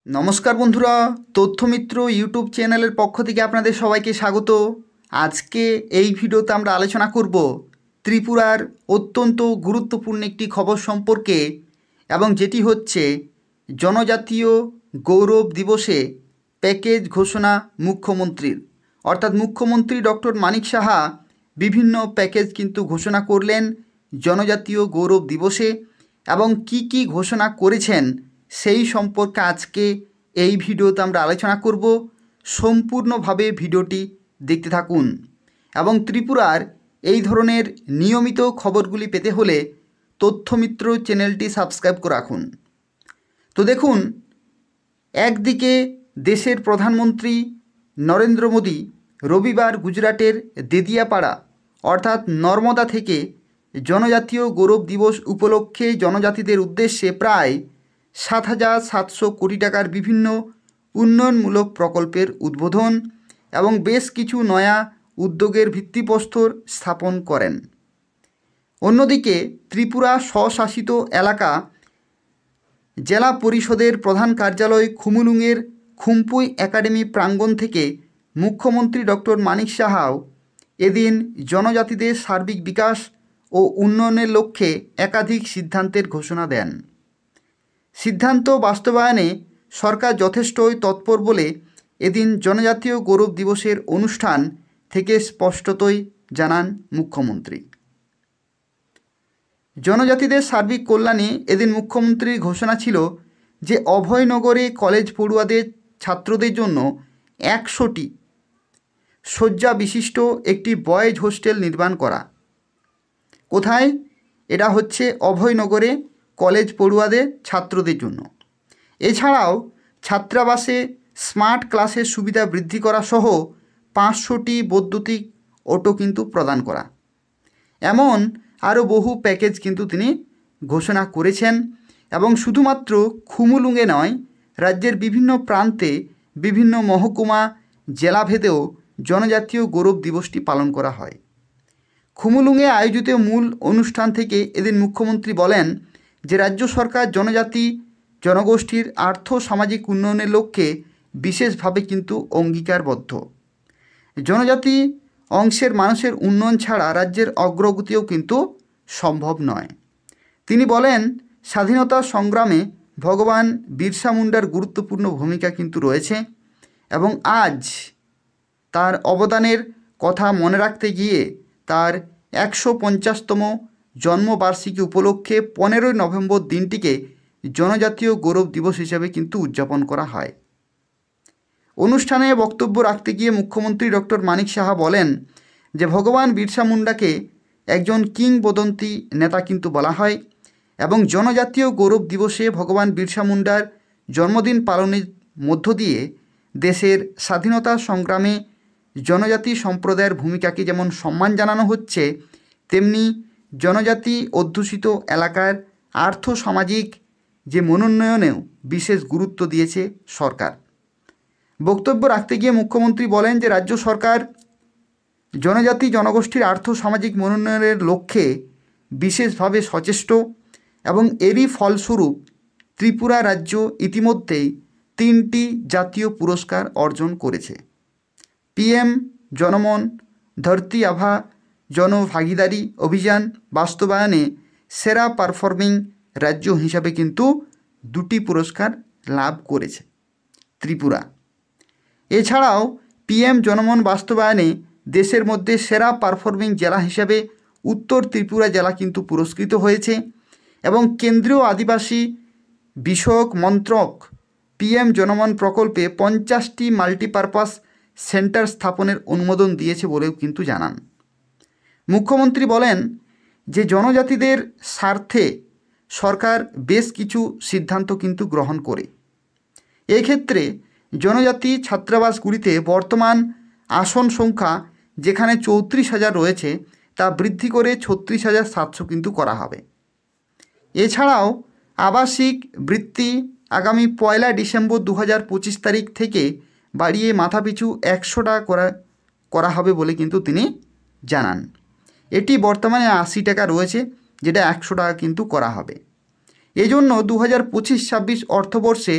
নমস্কার বন্ধুরা, তথ্যমিত্র ইউটিউব চ্যানেলের পক্ষ থেকে আপনাদের সবাইকে স্বাগত। আজকে এই ভিডিওতে আমরা আলোচনা করব ত্রিপুরার অত্যন্ত গুরুত্বপূর্ণ একটি খবর সম্পর্কে, এবং যেটি হচ্ছে জনজাতীয় গৌরব দিবসে প্যাকেজ ঘোষণা মুখ্যমন্ত্রীর। অর্থাৎ মুখ্যমন্ত্রী ডক্টর মানিক সাহা বিভিন্ন প্যাকেজ কিন্তু ঘোষণা করলেন জনজাতীয় গৌরব দিবসে, এবং কি কি ঘোষণা করেছেন সেই সম্পর্কে আজকে এই ভিডিওতে আমরা আলোচনা করব। সম্পূর্ণভাবে ভিডিওটি দেখতে থাকুন এবং ত্রিপুরার এই ধরনের নিয়মিত খবরগুলি পেতে হলে তথ্যমিত্র চ্যানেলটি সাবস্ক্রাইব করে রাখুন। তো দেখুন, একদিকে দেশের প্রধানমন্ত্রী নরেন্দ্র মোদী রবিবার গুজরাটের দেদিয়াপাড়া অর্থাৎ নর্মদা থেকে জনজাতীয় গৌরব দিবস উপলক্ষে জনজাতিদের উদ্দেশ্যে প্রায় ৭,৭০০ কোটি টাকার বিভিন্ন উন্নয়নমূলক প্রকল্পের উদ্বোধন এবং বেশ কিছু নয়া উদ্যোগের ভিত্তিপ্রস্তর স্থাপন করেন। অন্যদিকে ত্রিপুরা স্বশাসিত এলাকা জেলা পরিষদের প্রধান কার্যালয় খুমুলুঙের খুম্পুই একাডেমি প্রাঙ্গণ থেকে মুখ্যমন্ত্রী ডক্টর মানিক সাহাও এদিন জনজাতিদের সার্বিক বিকাশ ও উন্নয়নের লক্ষ্যে একাধিক সিদ্ধান্তের ঘোষণা দেন। সিদ্ধান্ত বাস্তবায়নে সরকার যথেষ্টই তৎপর বলে এদিন জনজাতীয় গৌরব দিবসের অনুষ্ঠান থেকে স্পষ্টতই জানান মুখ্যমন্ত্রী। জনজাতিদের সার্বিক কল্যাণে এদিন মুখ্যমন্ত্রীর ঘোষণা ছিল যে অভয়নগরে কলেজ পড়ুয়াদের ছাত্রদের জন্য ১০০টি শয্যা বিশিষ্ট একটি বয়েজ হোস্টেল নির্মাণ করা। কোথায়? এটা হচ্ছে অভয়নগরে কলেজ পড়ুয়াদের ছাত্রদের জন্য। এছাড়াও ছাত্রাবাসে স্মার্ট ক্লাসের সুবিধা বৃদ্ধি করা সহ ৫০০টি বৈদ্যুতিক অটো কিন্তু প্রদান করা। এমন আরও বহু প্যাকেজ কিন্তু তিনি ঘোষণা করেছেন। এবং শুধুমাত্র খুমুলুঙে নয়, রাজ্যের বিভিন্ন প্রান্তে বিভিন্ন মহকুমা জেলাভেদেও জনজাতীয় গৌরব দিবসটি পালন করা হয়। খুমুলুঙে আয়োজিত মূল অনুষ্ঠান থেকে এদিন মুখ্যমন্ত্রী বলেন যে রাজ্য সরকার জনজাতি জনগোষ্ঠীর আর্থ সামাজিক উন্নয়নের লক্ষ্যে বিশেষভাবে কিন্তু অঙ্গীকারবদ্ধ। জনজাতি অংশের মানুষের উন্নয়ন ছাড়া রাজ্যের অগ্রগতিও কিন্তু সম্ভব নয়। তিনি বলেন, স্বাধীনতা সংগ্রামে ভগবান বিরসা মুন্ডার গুরুত্বপূর্ণ ভূমিকা কিন্তু রয়েছে, এবং আজ তার অবদানের কথা মনে রাখতে গিয়ে তার ১৫০তম জন্মবার্ষিকী উপলক্ষে ১৫ই নভেম্বর দিনটিকে জনজাতীয় গৌরব দিবস হিসেবে কিন্তু উদযাপন করা হয়। অনুষ্ঠানে বক্তব্য রাখতে গিয়ে মুখ্যমন্ত্রী ডক্টর মানিক সাহা বলেন যে ভগবান বিরসা মুন্ডাকে একজন কিংবদন্তি নেতা কিন্তু বলা হয়, এবং জনজাতীয় গৌরব দিবসে ভগবান বিরসা মুন্ডার জন্মদিন পালনের মধ্য দিয়ে দেশের স্বাধীনতা সংগ্রামে জনজাতি সম্প্রদায়ের ভূমিকাকে যেমন সম্মান জানানো হচ্ছে, তেমনি জনজাতি অধ্যুষিত এলাকার আর্থ সামাজিক যে মনোন্নয়নেও বিশেষ গুরুত্ব দিয়েছে সরকার। বক্তব্য রাখতে গিয়ে মুখ্যমন্ত্রী বলেন যে রাজ্য সরকার জনজাতি জনগোষ্ঠীর আর্থ সামাজিক মনোন্নয়নের লক্ষ্যে বিশেষভাবে সচেষ্ট, এবং এরই ফলস্বরূপ ত্রিপুরা রাজ্য ইতিমধ্যেই 3টি জাতীয় পুরস্কার অর্জন করেছে। PM জনমন ধরতি আভা জনভাগিদারি অভিযান বাস্তবায়নে সেরা পারফর্মিং রাজ্য হিসাবে কিন্তু 2টি পুরস্কার লাভ করেছে ত্রিপুরা। এছাড়াও PM জনমন বাস্তবায়নে দেশের মধ্যে সেরা পারফর্মিং জেলা হিসাবে উত্তর ত্রিপুরা জেলা কিন্তু পুরস্কৃত হয়েছে, এবং কেন্দ্রীয় আদিবাসী বিষয়ক মন্ত্রক PM জনমন প্রকল্পে 50টি মাল্টিপারপাস সেন্টার স্থাপনের অনুমোদন দিয়েছে বলেও কিন্তু জানান। মুখ্যমন্ত্রী বলেন যে জনজাতিদের স্বার্থে সরকার বেশ কিছু সিদ্ধান্ত কিন্তু গ্রহণ করে। এক্ষেত্রে জনজাতি ছাত্রাবাসগুলিতে বর্তমান আসন সংখ্যা যেখানে 34,000 রয়েছে তা বৃদ্ধি করে 36,700 কিন্তু করা হবে। এছাড়াও আবাসিক বৃত্তি আগামী 1 ডিসেম্বর 2025 তারিখ থেকে বাড়িয়ে মাথাপিছু 100 টাকা করা হবে বলে কিন্তু তিনি জানান। এটি বর্তমানে 80 টাকা রয়েছে, যেটা 100 টাকা কিন্তু করা হবে। এজন্য 2025-26 অর্থবর্ষে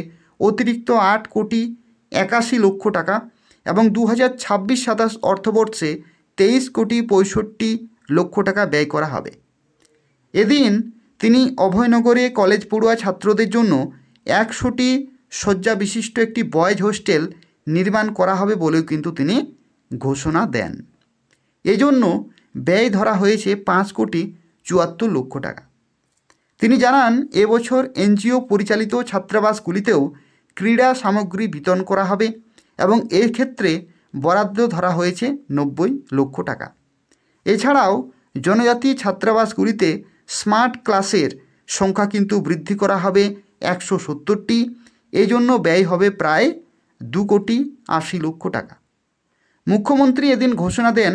অতিরিক্ত 8,81,00,000 টাকা এবং 2026-27 অর্থবর্ষে 23,65,00,000 টাকা ব্যয় করা হবে। এদিন তিনি অভয়নগরে কলেজ পড়ুয়া ছাত্রদের জন্য 100টি শয্যা বিশিষ্ট একটি বয়েজ হোস্টেল নির্মাণ করা হবে বলেও কিন্তু তিনি ঘোষণা দেন। এজন্য ব্যয় ধরা হয়েছে 5,74,00,000 টাকা। তিনি জানান, এবছর এনজিও পরিচালিত ছাত্রাবাসগুলিতেও ক্রীড়া সামগ্রী বিতরণ করা হবে এবং এর ক্ষেত্রে বরাদ্দ ধরা হয়েছে 90 লক্ষ টাকা। এছাড়াও জনজাতি ছাত্রাবাসগুলিতে স্মার্ট ক্লাসের সংখ্যা কিন্তু বৃদ্ধি করা হবে 170টি। এই জন্য ব্যয় হবে প্রায় 2,80,00,000 টাকা। মুখ্যমন্ত্রী এদিন ঘোষণা দেন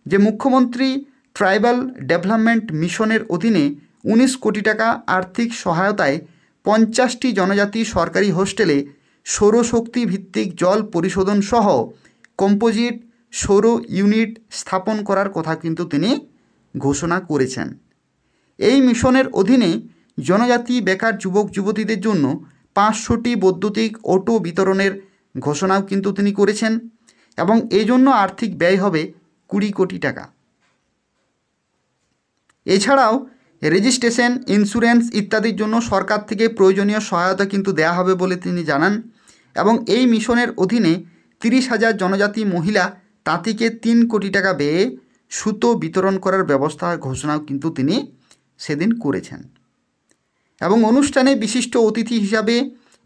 যে মুখ্যমন্ত্রী ট্রাইবাল ডেভেলপমেন্ট মিশনের অধীনে 19 কোটি টাকা আর্থিক সহায়তায় 50টি জনজাতি সরকারি হোস্টেলে সৌরশক্তি ভিত্তিক জল পরিশোধন সহ কম্পোজিট সৌর ইউনিট স্থাপন করার কথা কিন্তু তিনি ঘোষণা করেছেন। এই মিশনের অধীনে জনজাতি বেকার যুবক যুবতীদের জন্য 500টি বৈদ্যুতিক অটো বিতরণের ঘোষণাও কিন্তু তিনি করেছেন এবং এই জন্য আর্থিক ব্যয় হবে 20 কোটি টাকা। এছাড়াও রেজিস্ট্রেশন, ইন্স্যুরেন্স ইত্যাদির জন্য সরকার থেকে প্রয়োজনীয় সহায়তা কিন্তু দেওয়া হবে বলে তিনি জানান এবং এই মিশনের অধীনে 30,000 জনজাতি মহিলা তাঁতিকে 3 কোটি টাকা ব্যয়ে সুতো বিতরণ করার ব্যবস্থার ঘোষণাও কিন্তু তিনি সেদিন করেছেন। এবং অনুষ্ঠানে বিশিষ্ট অতিথি হিসাবে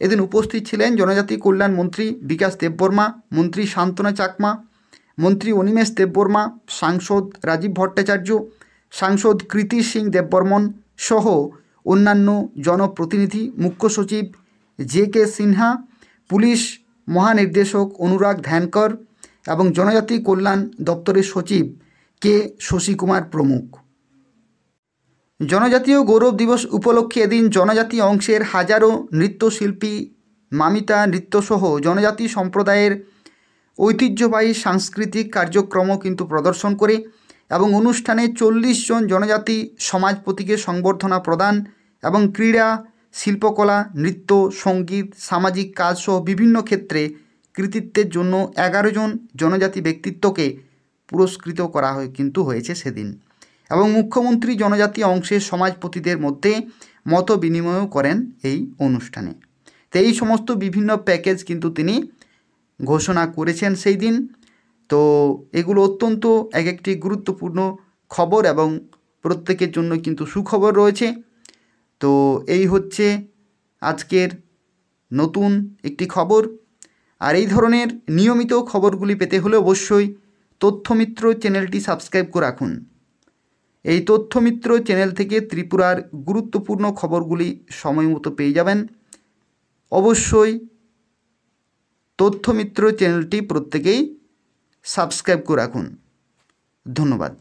এদিন উপস্থিত ছিলেন জনজাতি কল্যাণ মন্ত্রী বিকাশ দেববর্মা, মন্ত্রী শান্তনা চাকমা, মন্ত্রী অনিমেষ দেববর্মা, সাংসদ রাজীব ভট্টাচার্য, সাংসদ কৃতি সিং দেববর্মন সহ অন্যান্য জনপ্রতিনিধি, মুখ্য সচিব জে.কে. সিনহা, পুলিশ মহানির্দেশক অনুরাগ ধ্যানকর এবং জনজাতি কল্যাণ দপ্তরের সচিব কে শশীকুমার প্রমুখ। জনজাতীয় গৌরব দিবস উপলক্ষে এদিন জনজাতি অংশের হাজারো নৃত্যশিল্পী মামিতা নৃত্যসহ জনজাতি সম্প্রদায়ের ঐতিহ্যবাহী সাংস্কৃতিক কার্যক্রমও কিন্তু প্রদর্শন করে এবং অনুষ্ঠানে 40 জন জনজাতি সমাজপতিকে সংবর্ধনা প্রদান এবং ক্রীড়া, শিল্পকলা, নৃত্য, সঙ্গীত, সামাজিক কাজসহ বিভিন্ন ক্ষেত্রে কৃতিত্বের জন্য 11 জন জনজাতি ব্যক্তিত্বকে পুরস্কৃত করা হয়েছে সেদিন। এবং মুখ্যমন্ত্রী জনজাতি অংশের সমাজপতিদের মধ্যে মত বিনিময়ও করেন এই অনুষ্ঠানে। তো এই সমস্ত বিভিন্ন প্যাকেজ কিন্তু তিনি ঘোষণা করেছেন সেই দিন। তো এগুলো অত্যন্ত এক একটি গুরুত্বপূর্ণ খবর এবং প্রত্যেকের জন্য কিন্তু সুখবর রয়েছে। তো এই হচ্ছে আজকের নতুন একটি খবর। আর এই ধরনের নিয়মিত খবরগুলি পেতে হলে অবশ্যই তথ্যমিত্র চ্যানেলটি সাবস্ক্রাইব করে রাখুন। এই তথ্যমিত্র চ্যানেল থেকে ত্রিপুরার গুরুত্বপূর্ণ খবরগুলি সময় মতো পেয়ে যাবেন। অবশ্যই তথ্যমিত্র চ্যানেলটি প্রত্যেকেই সাবস্ক্রাইব করে রাখুন। ধন্যবাদ।